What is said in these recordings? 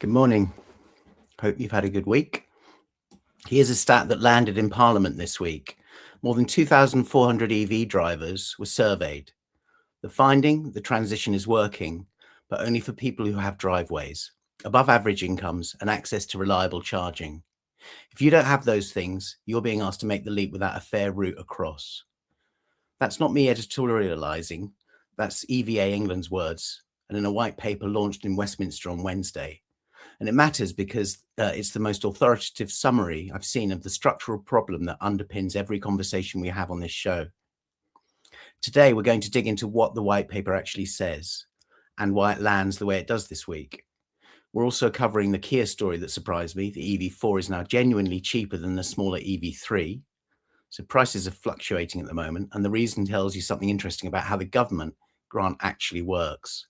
Good morning. Hope you've had a good week. Here's a stat that landed in Parliament this week. More than 2,400 EV drivers were surveyed. The finding, the transition is working, but only for people who have driveways, above average incomes, and access to reliable charging. If you don't have those things, you're being asked to make the leap without a fair route across. That's not me editorializing. That's EVA England's words, and in a white paper launched in Westminster on Wednesday. And it matters because it's the most authoritative summary I've seen of the structural problem that underpins every conversation we have on this show. Today, we're going to dig into what the white paper actually says and why it lands the way it does this week. We're also covering the Kia story that surprised me. The EV4 is now genuinely cheaper than the smaller EV3. So prices are fluctuating at the moment, and the reason tells you something interesting about how the government grant actually works.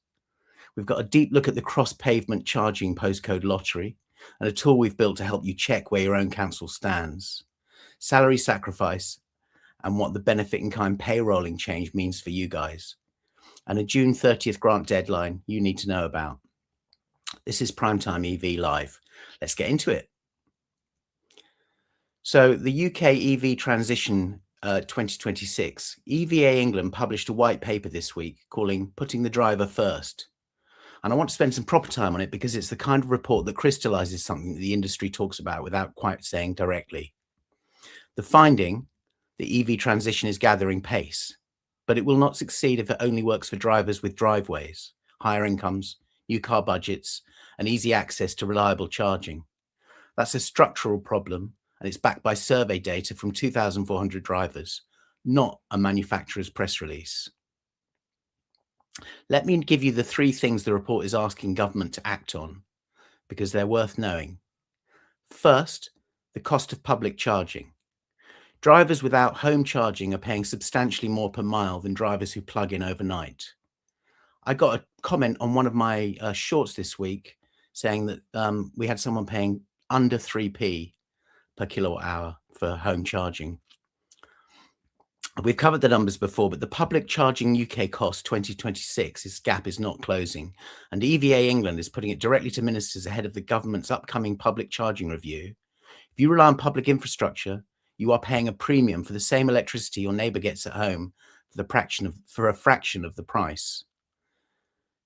We've got a deep look at the cross-pavement charging postcode lottery and a tool we've built to help you check where your own council stands, salary sacrifice, and what the benefit in kind payrolling change means for you guys, and a June 30th grant deadline you need to know about. This is Primetime EV Live. Let's get into it. So the UK EV transition 2026, EVA England published a white paper this week calling Putting the Driver First. And I want to spend some proper time on it because it's the kind of report that crystallizes something that the industry talks about without quite saying directly. The finding, the EV transition is gathering pace, but it will not succeed if it only works for drivers with driveways, higher incomes, new car budgets, and easy access to reliable charging. That's a structural problem, and it's backed by survey data from 2,400 drivers, not a manufacturer's press release. Let me give you the three things the report is asking government to act on, because they're worth knowing. First, the cost of public charging. Drivers without home charging are paying substantially more per mile than drivers who plug in overnight. I got a comment on one of my shorts this week saying that we had someone paying under 3p per kilowatt hour for home charging. We've covered the numbers before, but the public charging UK cost 2026, this gap is not closing. And EVA England is putting it directly to ministers ahead of the government's upcoming public charging review. If you rely on public infrastructure, you are paying a premium for the same electricity your neighbour gets at home for a fraction of the price.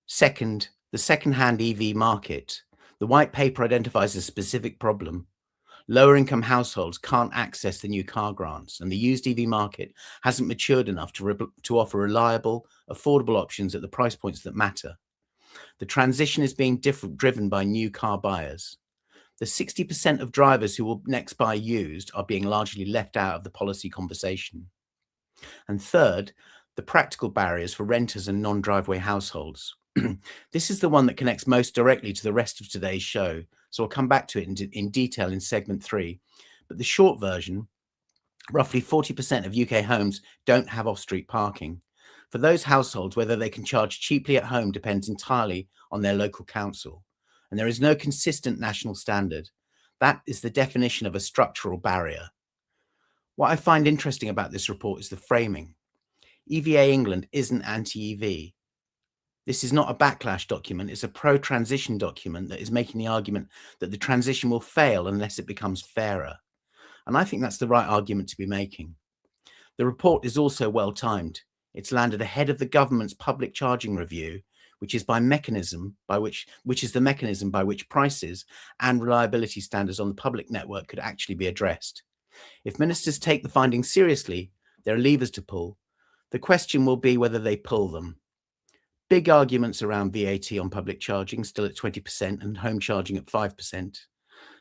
Second, the second-hand EV market. The white paper identifies a specific problem. Lower income households can't access the new car grants, and the used EV market hasn't matured enough to offer reliable, affordable options at the price points that matter. The transition is being driven by new car buyers. The 60% of drivers who will next buy used are being largely left out of the policy conversation. And third, the practical barriers for renters and non-driveway households. This is the one that connects most directly to the rest of today's show, so I'll come back to it in detail in segment 3. But the short version, roughly 40% of UK homes don't have off-street parking. For those households, whether they can charge cheaply at home depends entirely on their local council, and there is no consistent national standard. That is the definition of a structural barrier. What I find interesting about this report is the framing. EVA England isn't anti-EV. This is not a backlash document, it's a pro-transition document that is making the argument that the transition will fail unless it becomes fairer. And I think that's the right argument to be making. The report is also well timed. It's landed ahead of the government's public charging review, which is the mechanism by which prices and reliability standards on the public network could actually be addressed. If ministers take the findings seriously, there are levers to pull. The question will be whether they pull them. Big arguments around VAT on public charging, still at 20%, and home charging at 5%.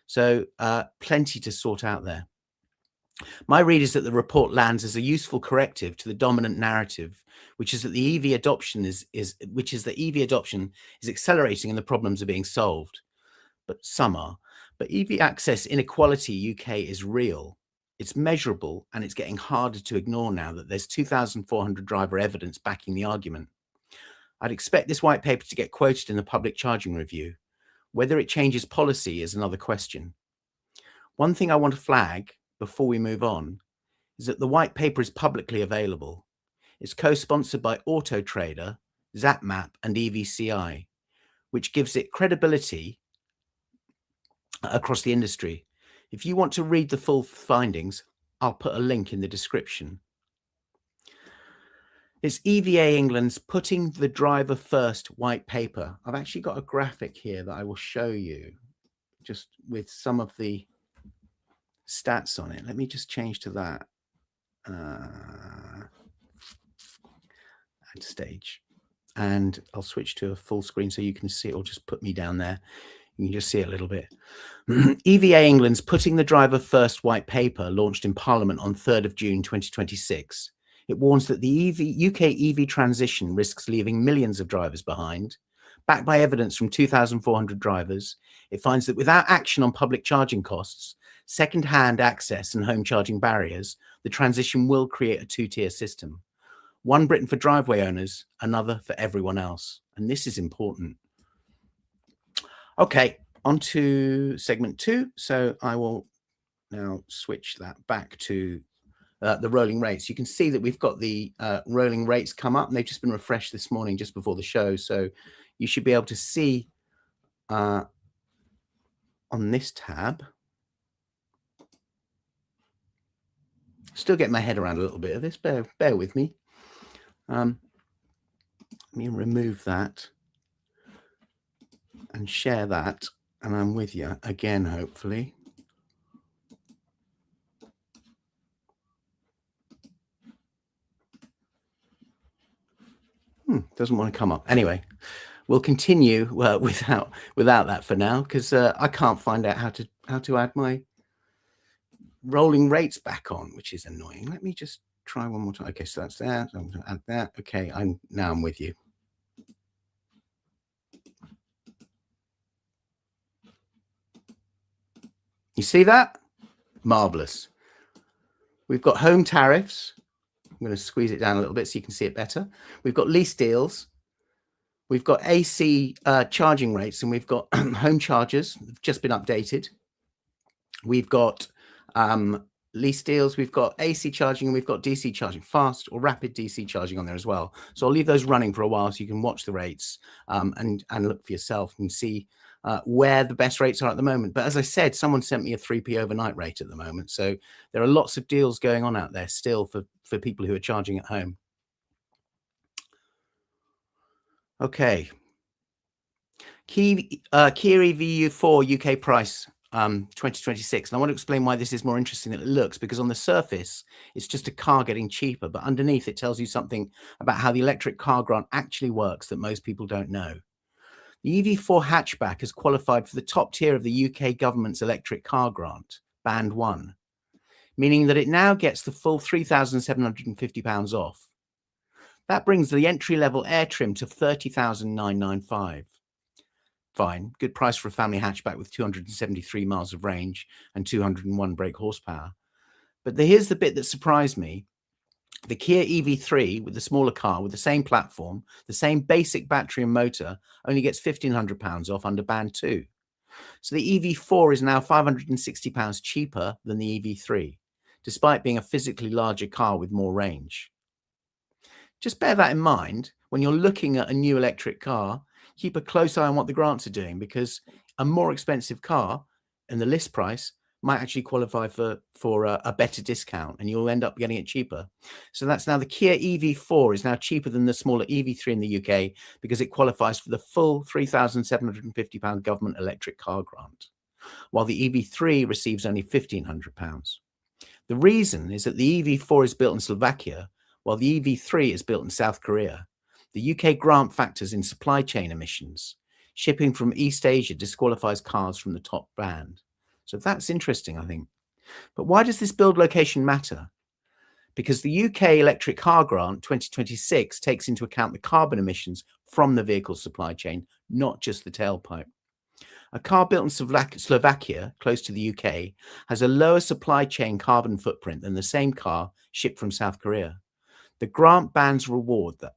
So plenty to sort out there. My read is that the report lands as a useful corrective to the dominant narrative, which is that the EV adoption is accelerating and the problems are being solved. But some are. But EV access inequality UK is real. It's measurable, and it's getting harder to ignore now that there's 2,400 driver evidence backing the argument. I'd expect this white paper to get quoted in the public charging review. Whether it changes policy is another question. One thing I want to flag before we move on is that the white paper is publicly available. It's co-sponsored by Auto Trader, ZapMap, and EVCI, which gives it credibility across the industry. If you want to read the full findings, I'll put a link in the description. It's EVA England's Putting the Driver First white paper. I've actually got a graphic here that I will show you just with some of the stats on it. Let me just change to that. Add stage. And I'll switch to a full screen so you can see it, or just put me down there. You can just see it a little bit. EVA England's Putting the Driver First white paper launched in Parliament on 3rd of June 2026. It warns that the UK EV transition risks leaving millions of drivers behind. Backed by evidence from 2,400 drivers, it finds that without action on public charging costs, second-hand access and home charging barriers, the transition will create a two-tier system. One Britain for driveway owners, another for everyone else. And this is important. Okay, on to segment 2. So I will now switch that back to the rolling rates. You can see that we've got the rolling rates come up, and they've just been refreshed this morning just before the show. So you should be able to see on this tab. Still get my head around a little bit of this. Bear with me. Let me remove that and share that, and I'm with you again, hopefully. Doesn't want to come up. Anyway, we'll continue without that for now, because I can't find out how to add my rolling rates back on, which is annoying. Let me just try one more time. Okay, so that's that. I'm going to add that. Okay, I'm with you. You see that? Marvelous. We've got home tariffs. I'm going to squeeze it down a little bit so you can see it better. We've got lease deals. We've got AC charging rates, and we've got home chargers. They've just been updated. We've got lease deals. We've got AC charging, and we've got DC charging, fast or rapid DC charging on there as well. So I'll leave those running for a while so you can watch the rates and look for yourself and see where the best rates are at the moment. But as I said, someone sent me a 3p overnight rate at the moment. So there are lots of deals going on out there still for people who are charging at home. Okay. Kia EV4 UK price 2026. And I want to explain why this is more interesting than it looks, because on the surface, it's just a car getting cheaper. But underneath, it tells you something about how the electric car grant actually works that most people don't know. The EV4 hatchback has qualified for the top tier of the UK government's electric car grant, Band 1, meaning that it now gets the full £3,750 off. That brings the entry-level Air trim to £30,995. Fine, good price for a family hatchback with 273 miles of range and 201 brake horsepower. But here's the bit that surprised me. The Kia EV3 with the smaller car with the same platform, the same basic battery and motor, only gets £1,500 off under Band 2. So the EV4 is now £560 cheaper than the EV3, despite being a physically larger car with more range. Just bear that in mind when you're looking at a new electric car. Keep a close eye on what the grants are doing, because a more expensive car and the list price might actually qualify for a better discount, and you'll end up getting it cheaper. So that's now the Kia EV4 is now cheaper than the smaller EV3 in the UK because it qualifies for the full £3,750 government electric car grant, while the EV3 receives only £1,500. The reason is that the EV4 is built in Slovakia, while the EV3 is built in South Korea. The UK grant factors in supply chain emissions. Shipping from East Asia disqualifies cars from the top band. So that's interesting, I think. But why does this build location matter? Because the UK electric car grant 2026 takes into account the carbon emissions from the vehicle supply chain, not just the tailpipe. A car built in Slovakia, close to the UK, has a lower supply chain carbon footprint than the same car shipped from South Korea. The grant bands reward that.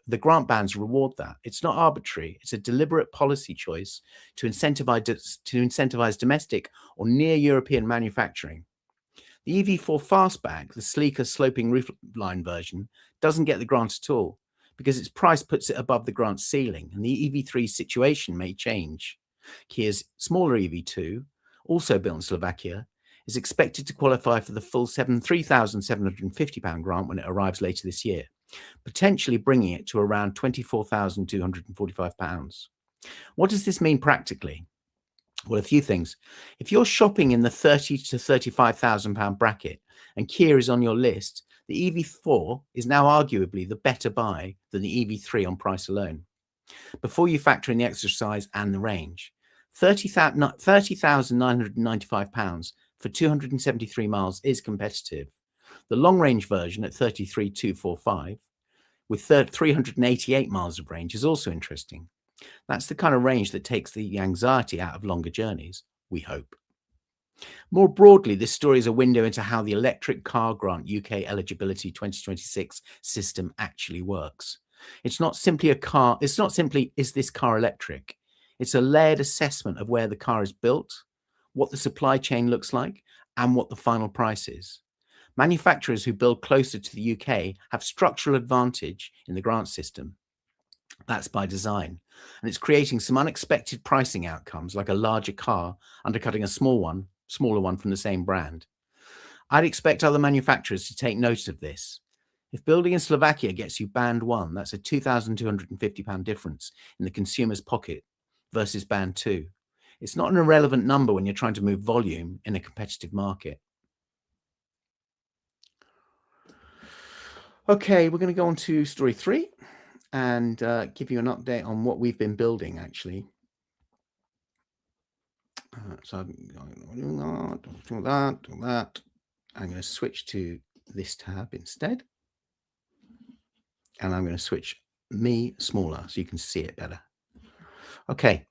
It's not arbitrary. It's a deliberate policy choice to incentivize domestic or near European manufacturing. The EV4 Fastback, the sleeker sloping roofline version, doesn't get the grant at all because its price puts it above the grant ceiling, and the EV3 situation may change. Kia's smaller EV2 also built in Slovakia, is expected to qualify for the full £3,750 grant when it arrives later this year, potentially bringing it to around £24,245. What does this mean practically? Well, a few things. If you're shopping in the £30,000 to £35,000 bracket and Kia is on your list, the EV4 is now arguably the better buy than the EV3 on price alone. Before you factor in the extra size and the range, £30,995 for 273 miles is competitive. The long-range version at 33,245 with 388 miles of range is also interesting. That's the kind of range that takes the anxiety out of longer journeys, we hope. More broadly, this story is a window into how the Electric Car Grant UK Eligibility 2026 system actually works. It's not simply is this car electric? It's a layered assessment of where the car is built, what the supply chain looks like, and what the final price is. Manufacturers who build closer to the UK have structural advantage in the grant system. That's by design. And it's creating some unexpected pricing outcomes, like a larger car undercutting a smaller one from the same brand. I'd expect other manufacturers to take notice of this. If building in Slovakia gets you band 1, that's a £2,250 difference in the consumer's pocket versus band 2. It's not an irrelevant number when you're trying to move volume in a competitive market. Okay, we're going to go on to story 3 and give you an update on what we've been building, actually. So I'm going to do that. I'm going to switch to this tab instead. And I'm going to switch me smaller so you can see it better. Okay.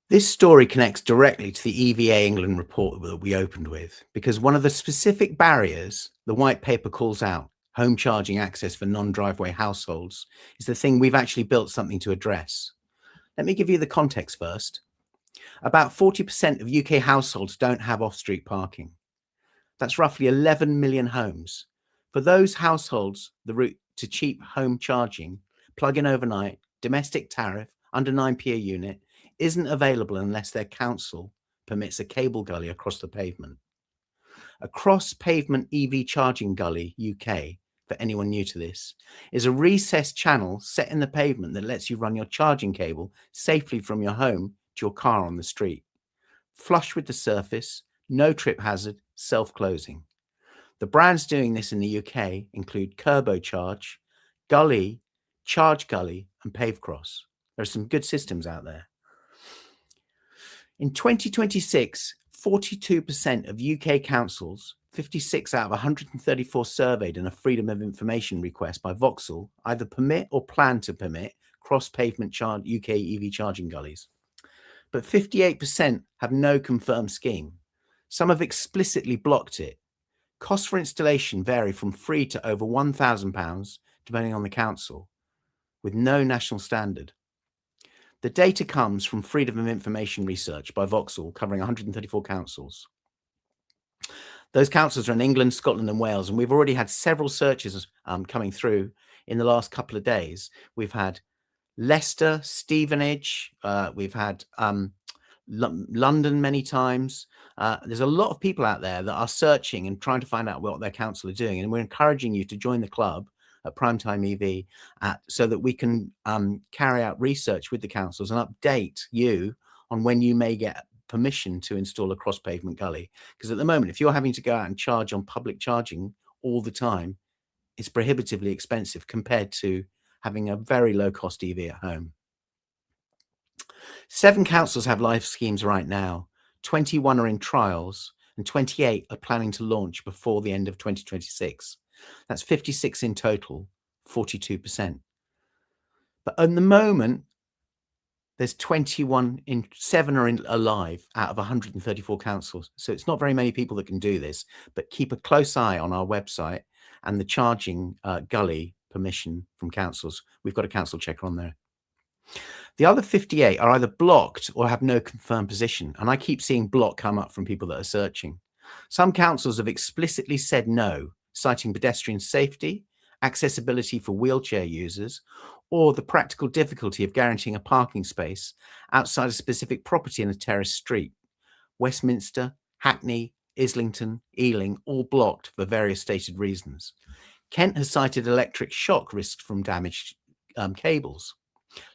This story connects directly to the EVA England report that we opened with, because one of the specific barriers the white paper calls out, home charging access for non-driveway households, is the thing we've actually built something to address. Let me give you the context first. About 40% of UK households don't have off-street parking. That's roughly 11 million homes. For those households, the route to cheap home charging, plug-in overnight, domestic tariff, under 9p a unit, isn't available unless their council permits a cable gully across the pavement. A cross-pavement EV charging gully, UK, for anyone new to this, is a recessed channel set in the pavement that lets you run your charging cable safely from your home to your car on the street. Flush with the surface, no trip hazard, self-closing. The brands doing this in the UK include Turbocharge, Gully, Charge Gully, and Pavecross. There are some good systems out there. In 2026, 42% of UK councils, 56 out of 134 surveyed in a Freedom of Information request by Vauxhall, either permit or plan to permit cross-pavement UK EV charging gullies. But 58% have no confirmed scheme. Some have explicitly blocked it. Costs for installation vary from free to over £1,000, depending on the council, with no national standard. The data comes from Freedom of Information research by Vauxhall, covering 134 councils. Those councils are in England, Scotland, and Wales, and we've already had several searches coming through in the last couple of days. We've had Leicester, Stevenage, we've had London many times. There's a lot of people out there that are searching and trying to find out what their council are doing, and we're encouraging you to join the club at Primetime EV so that we can carry out research with the councils and update you on when you may get permission to install a cross-pavement gully. Because at the moment, if you're having to go out and charge on public charging all the time, it's prohibitively expensive compared to having a very low-cost EV at home. 7 councils have live schemes right now, 21 are in trials, and 28 are planning to launch before the end of 2026. That's 56 in total, 42%. But at the moment, there's 7 are alive out of 134 councils. So it's not very many people that can do this, but keep a close eye on our website and the charging gully permission from councils. We've got a council checker on there. The other 58 are either blocked or have no confirmed position. And I keep seeing block come up from people that are searching. Some councils have explicitly said no, citing pedestrian safety, accessibility for wheelchair users, or the practical difficulty of guaranteeing a parking space outside a specific property in a terraced street. Westminster, Hackney, Islington, Ealing, all blocked for various stated reasons. Kent has cited electric shock risks from damaged cables.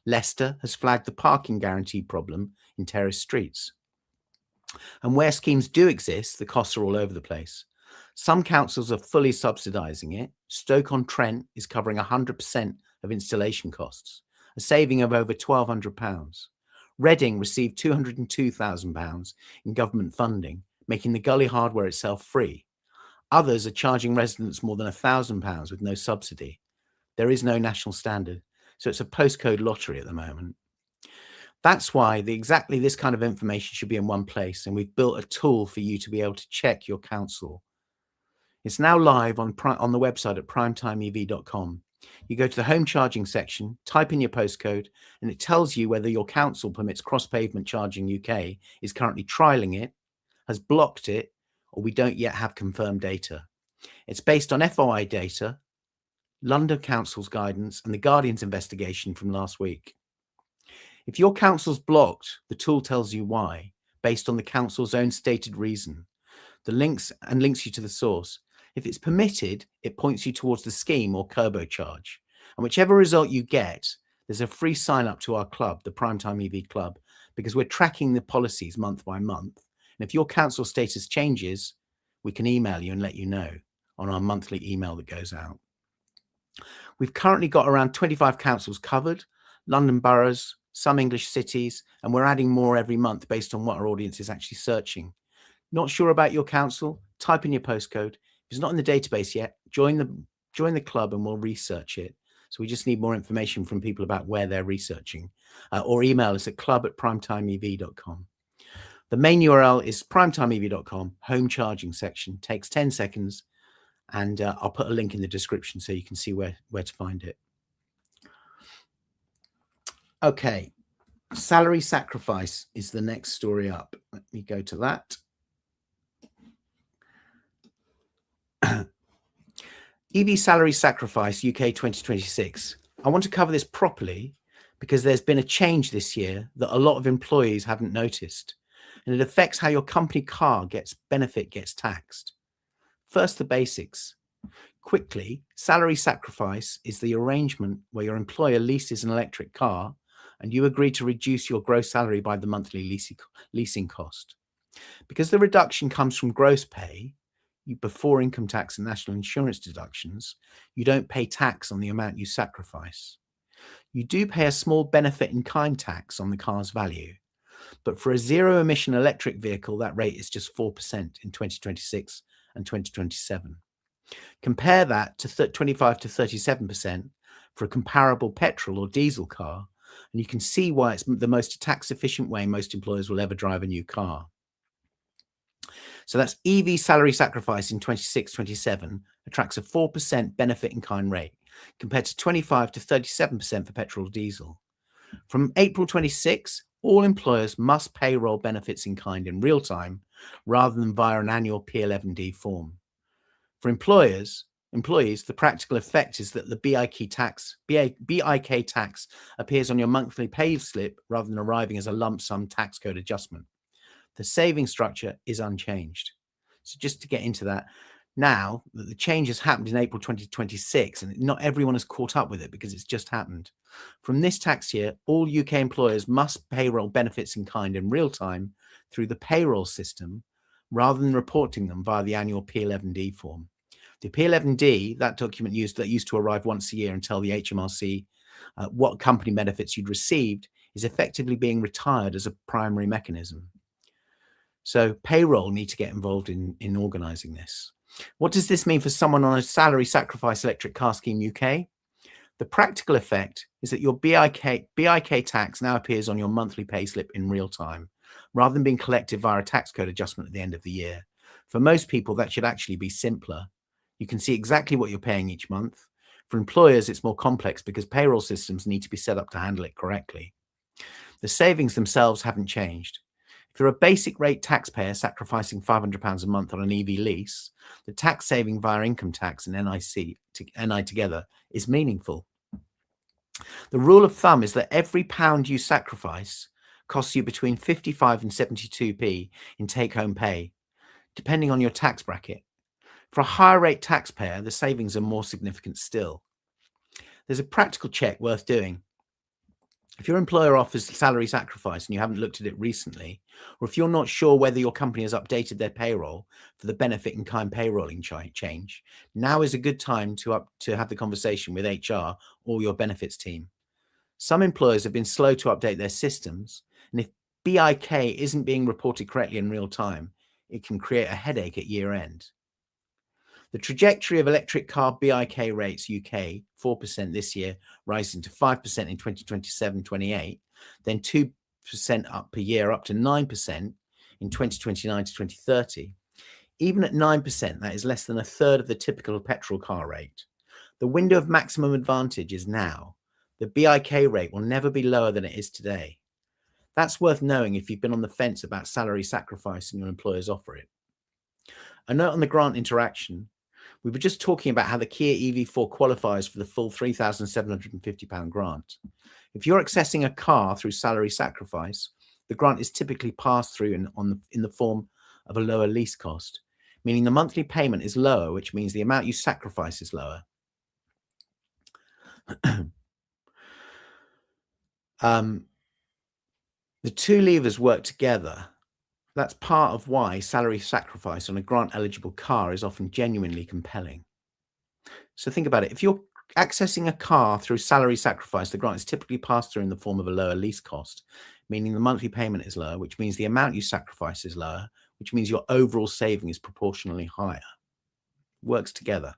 Leicester has flagged the parking guarantee problem in terraced streets. And where schemes do exist, the costs are all over the place. Some councils are fully subsidising it. Stoke-on-Trent is covering 100% of installation costs, a saving of over £1,200. Reading received £202,000 in government funding, making the gully hardware itself free. Others are charging residents more than £1,000 with no subsidy. There is no national standard, so it's a postcode lottery at the moment. That's why exactly this kind of information should be in one place, and we've built a tool for you to be able to check your council. It's now live on the website at primetimeev.com. You go to the home charging section, type in your postcode, and it tells you whether your council permits cross-pavement charging UK, is currently trialling it, has blocked it, or we don't yet have confirmed data. It's based on FOI data, London Council's guidance, and the Guardian's investigation from last week. If your council's blocked, the tool tells you why, based on the council's own stated reason. The links you to the source. If it's permitted, it points you towards the scheme or turbocharge. And whichever result you get, there's a free sign up to our club, the Primetime EV Club, because we're tracking the policies month by month. And if your council status changes, we can email you and let you know on our monthly email that goes out. We've currently got around 25 councils covered, London boroughs, some English cities, and we're adding more every month based on what our audience is actually searching. Not sure about your council? Type in your postcode. If it's not in the database yet, join the club and we'll research it. So we just need more information from people about where they're researching, or email us at club@primetimeev.com. The main URL is primetimeev.com, home charging section. Takes 10 seconds, and I'll put a link in the description so you can see where to find it. Okay, salary sacrifice is the next story up. Let me go to that. EV salary sacrifice UK 2026. I want to cover this properly because there's been a change this year that a lot of employees haven't noticed, and it affects how your company car gets taxed. First, the basics. Quickly, salary sacrifice is the arrangement where your employer leases an electric car and you agree to reduce your gross salary by the monthly leasing cost. Because the reduction comes from gross pay, before income tax and national insurance deductions, you don't pay tax on the amount you sacrifice. You do pay a small benefit in kind tax on the car's value, but for a zero emission electric vehicle, that rate is just 4% in 2026 and 2027. Compare that to 25 to 37% for a comparable petrol or diesel car, and you can see why it's the most tax efficient way most employers will ever drive a new car. So that's EV salary sacrifice in 26-27 attracts a 4% benefit in kind rate compared to 25 to 37% for petrol or diesel. From April 26, all employers must payroll benefits in kind in real time rather than via an annual P11D form. For employees, the practical effect is that the BIK tax appears on your monthly pay slip rather than arriving as a lump sum tax code adjustment. The saving structure is unchanged. So just to get into that, now that the change has happened in April 2026, and not everyone has caught up with it because it's just happened. From this tax year, all UK employers must payroll benefits in kind in real time through the payroll system rather than reporting them via the annual P11D form. The P11D, that document used to arrive once a year and tell the HMRC what company benefits you'd received, is effectively being retired as a primary mechanism. So payroll need to get involved in organising this. What does this mean for someone on a salary sacrifice electric car scheme UK? The practical effect is that your BIK tax now appears on your monthly payslip in real time, rather than being collected via a tax code adjustment at the end of the year. For most people, that should actually be simpler. You can see exactly what you're paying each month. For employers, it's more complex because payroll systems need to be set up to handle it correctly. The savings themselves haven't changed. If you're a basic rate taxpayer sacrificing £500 a month on an EV lease, the tax saving via income tax and NI together is meaningful. The rule of thumb is that every pound you sacrifice costs you between 55 and 72p in take-home pay, depending on your tax bracket. For a higher rate taxpayer, the savings are more significant still. There's a practical check worth doing. If your employer offers salary sacrifice and you haven't looked at it recently, or if you're not sure whether your company has updated their payroll for the benefit in kind payrolling change, now is a good time to have the conversation with HR or your benefits team. Some employers have been slow to update their systems, and if BIK isn't being reported correctly in real time, it can create a headache at year end. The trajectory of electric car BIK rates UK, 4% this year, rising to 5% in 2027-28, then 2% up per year, up to 9% in 2029 to 2030. Even at 9%, that is less than a third of the typical petrol car rate. The window of maximum advantage is now. The BIK rate will never be lower than it is today. That's worth knowing if you've been on the fence about salary sacrifice and your employers offer it. A note on the grant interaction. We were just talking about how the Kia EV4 qualifies for the full £3,750 grant. If you're accessing a car through salary sacrifice, the grant is typically passed through in the form of a lower lease cost, meaning the monthly payment is lower, which means the amount you sacrifice is lower. The two levers work together. That's part of why salary sacrifice on a grant-eligible car is often genuinely compelling. So think about it. If you're accessing a car through salary sacrifice, the grant is typically passed through in the form of a lower lease cost, meaning the monthly payment is lower, which means the amount you sacrifice is lower, which means your overall saving is proportionally higher. Works together.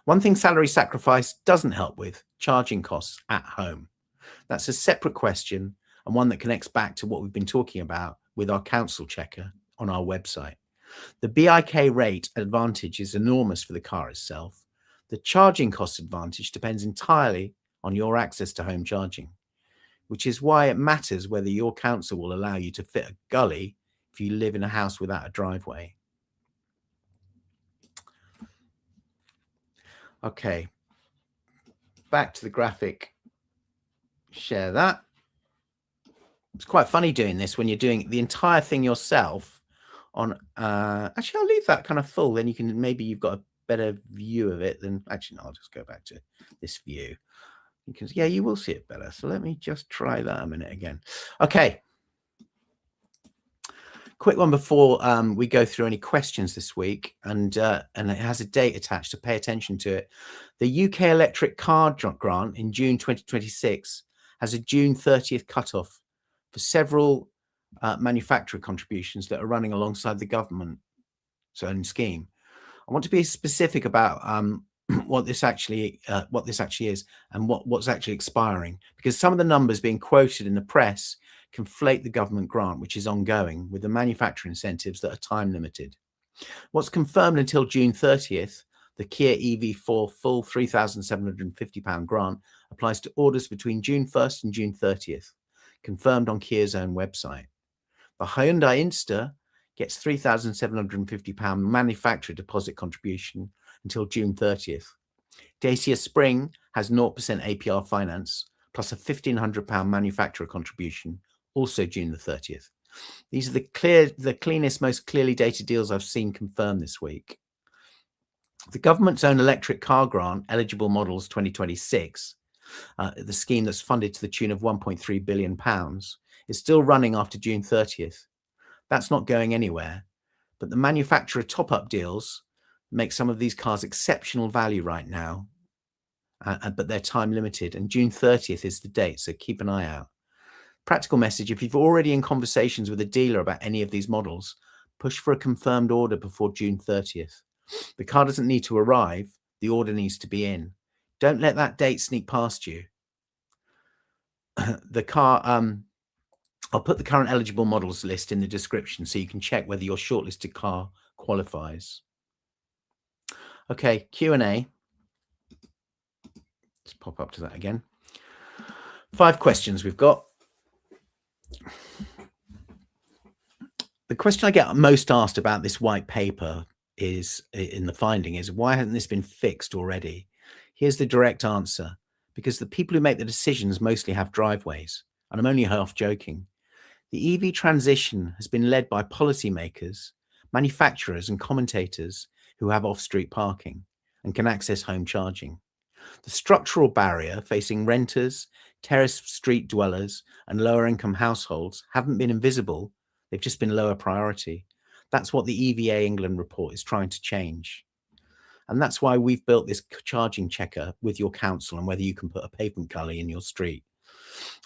One thing salary sacrifice doesn't help with, charging costs at home. That's a separate question and one that connects back to what we've been talking about with our council checker on our website. The BIK rate advantage is enormous for the car itself. The charging cost advantage depends entirely on your access to home charging, which is why it matters whether your council will allow you to fit a gully if you live in a house without a driveway. Okay, back to the graphic. Share that. It's quite funny doing this when you're doing the entire thing yourself on, actually, I'll leave that kind of full. Then you can, maybe you've got a better view of it than, actually, no, I'll just go back to this view because, yeah, you will see it better. So let me just try that a minute again. Okay. Quick one before we go through any questions this week, and it has a date attached, to pay attention to it. The UK electric car grant in June 2026 has a June 30th cutoff for several manufacturer contributions that are running alongside the government's own scheme. I want to be specific about what this actually is and what's actually expiring, because some of the numbers being quoted in the press conflate the government grant, which is ongoing, with the manufacturer incentives that are time limited. What's confirmed until June 30th, the Kia EV4 full £3,750 grant applies to orders between June 1st and June 30th, confirmed on Kia's own website. The Hyundai Insta gets £3,750 manufacturer deposit contribution until June 30th. Dacia Spring has 0% APR finance plus a £1,500 manufacturer contribution, also June the 30th. These are the cleanest, most clearly dated deals I've seen confirmed this week. The government's own electric car grant, eligible models 2026, the scheme that's funded to the tune of £1.3 billion, is still running after June 30th. That's not going anywhere, but the manufacturer top-up deals make some of these cars exceptional value right now, but they're time limited, and June 30th is the date, so keep an eye out. Practical message: if you've already in conversations with a dealer about any of these models, push for a confirmed order before June 30th. The car doesn't need to arrive, the order needs to be in. Don't let that date sneak past you. The car, I'll put the current eligible models list in the description so you can check whether your shortlisted car qualifies. Okay, Q&A. Let's pop up to that again. 5 questions we've got. The question I get most asked about this white paper is, in the finding, is why hasn't this been fixed already? Here's the direct answer: because the people who make the decisions mostly have driveways. And I'm only half joking. The EV transition has been led by policymakers, manufacturers, and commentators who have off-street parking and can access home charging. The structural barrier facing renters, terrace street dwellers, and lower income households haven't been invisible, they've just been lower priority. That's what the EVA England report is trying to change. And that's why we've built this charging checker with your council and whether you can put a pavement gully in your street.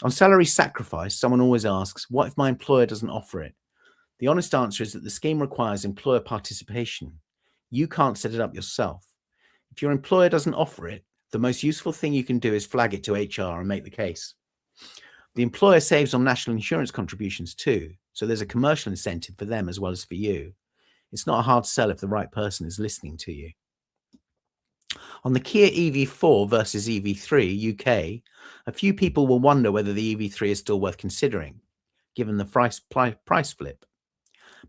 On salary sacrifice, someone always asks, what if my employer doesn't offer it? The honest answer is that the scheme requires employer participation. You can't set it up yourself. If your employer doesn't offer it, the most useful thing you can do is flag it to HR and make the case. The employer saves on national insurance contributions too, so there's a commercial incentive for them as well as for you. It's not a hard sell if the right person is listening to you. On the Kia EV4 versus EV3 UK, a few people will wonder whether the EV3 is still worth considering, given the price flip.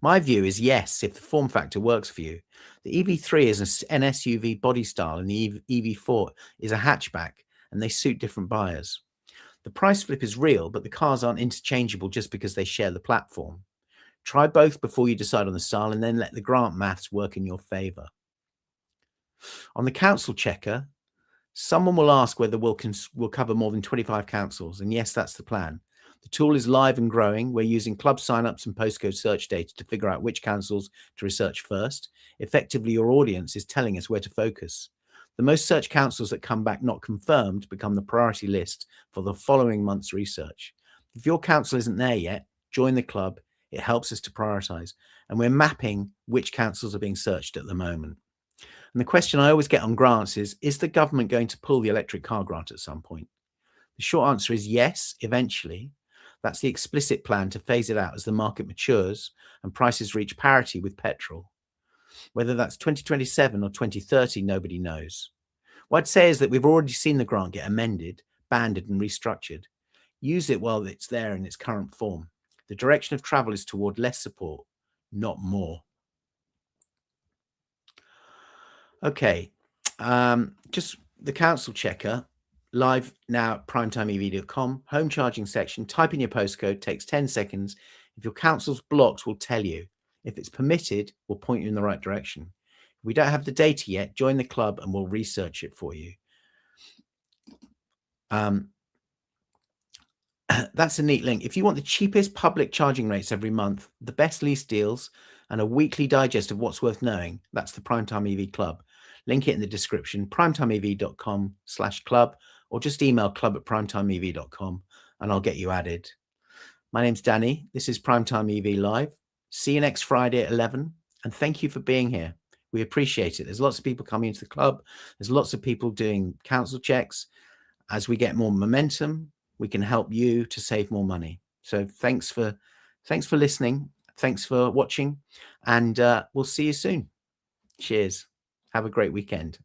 My view is yes, if the form factor works for you. The EV3 is an SUV body style and the EV4 is a hatchback, and they suit different buyers. The price flip is real, but the cars aren't interchangeable just because they share the platform. Try both before you decide on the style and then let the grant maths work in your favour. On the council checker, someone will ask whether we'll cover more than 25 councils, and yes, that's the plan. The tool is live and growing. We're using club signups and postcode search data to figure out which councils to research first. Effectively, your audience is telling us where to focus. The most searched councils that come back not confirmed become the priority list for the following month's research. If your council isn't there yet, join the club. It helps us to prioritize, and we're mapping which councils are being searched at the moment. And the question I always get on grants is the government going to pull the electric car grant at some point? The short answer is yes, eventually. That's the explicit plan to phase it out as the market matures and prices reach parity with petrol. Whether that's 2027 or 2030, nobody knows. What I'd say is that we've already seen the grant get amended, banded, and restructured. Use it while it's there in its current form. The direction of travel is toward less support, not more. Okay, just the council checker, live now at primetimeev.com, home charging section, type in your postcode, takes 10 seconds. If your council's blocked, we'll tell you. If it's permitted, we'll point you in the right direction. If we don't have the data yet, join the club and we'll research it for you. That's a neat link. If you want the cheapest public charging rates every month, the best lease deals, and a weekly digest of what's worth knowing, that's the Primetime EV Club. Link it in the description, primetimeev.com/club, or just email club@primetimeev.com and I'll get you added. My name's Danny. This is Primetime EV Live. See you next Friday at 11. And thank you for being here. We appreciate it. There's lots of people coming into the club. There's lots of people doing council checks. As we get more momentum, we can help you to save more money. So thanks for listening. Thanks for watching, and we'll see you soon. Cheers. Have a great weekend.